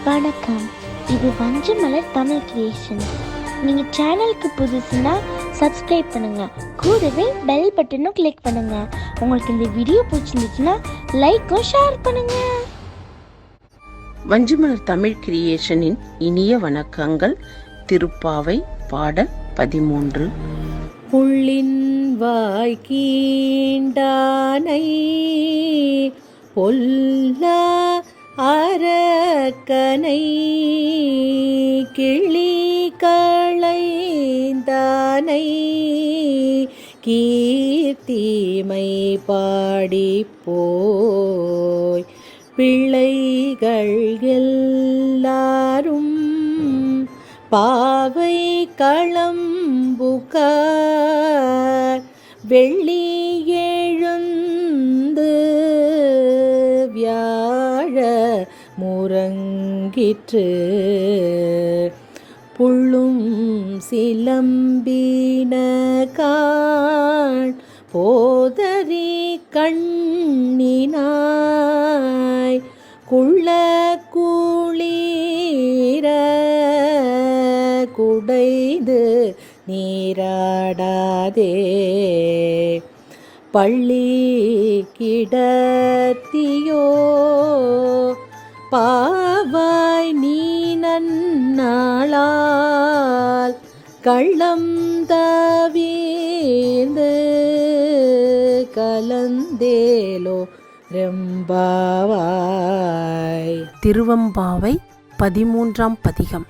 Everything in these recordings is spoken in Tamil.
வணக்கம். இது வஞ்சமலர் தமிழ் கிரியேஷன். நீங்கள் சேனலுக்கு புதுசுன்னா சப்ஸ்கிரைப் பண்ணுங்க, கூடவே பெல் பட்டனும் கிளிக் பண்ணுங்க. உங்களுக்கு இந்த வீடியோ பிடிச்சிருந்துச்சுன்னா லைக்கும் ஷேர் பண்ணுங்க. வஞ்சமலர் தமிழ் கிரியேஷனின் இனிய வணக்கங்கள். திருப்பாவை பாடல் 13. புள்ளின் வாய் கீண்டானை பொல்லா அரக்கனை கிளி களைந்தானை கீர்த்திமை பாடிப்போய் பிள்ளைகள் எல்லாரும் பாவை களம்புகார் வெள்ளி எழுந்து வியாழ முறங்கிற்று புள்ளும் சிலம்பின காண் போதரி கண்ணினாய் குள்ள குளீர குடைந்து நீராடாதே பள்ளி கிடத்தியோ பாவாய் நீ நன்னாளால் கள்ளம் தவீந்து கலந்தேலோ ரெம்பாவாய். திருவெம்பாவை 13ஆம் பதிகம்.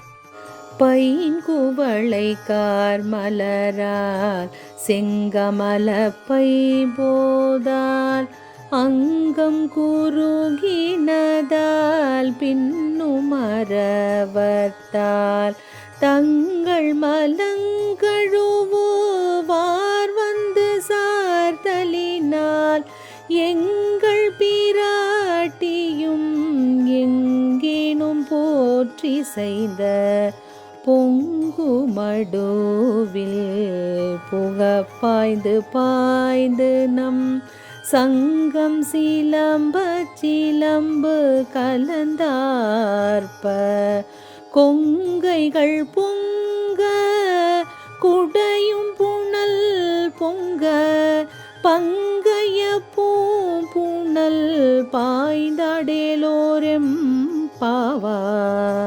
பைங்குவளை கார்மலரால் செங்கமல பைபோதால் அங்கம் குறுகினதால் பின்னும் மறவர்த்தால் தங்கள் மலங்கழுவோவார் வந்து சார்தலினால் எங்கள் பிராட்டியும் எங்கேனும் போற்றி செய்த பொங்குமடுவில் புகப்பாய்ந்து பாய்ந்து நம் சங்கம் சிலம்ப சிலம்பு கலந்தார்ப்ப கொங்கைகள் பொங்க குடையும் புனல் பொங்க பங்கைய பூம்புணல் பாய்ந்தாடேலோரெம் பாவாய்.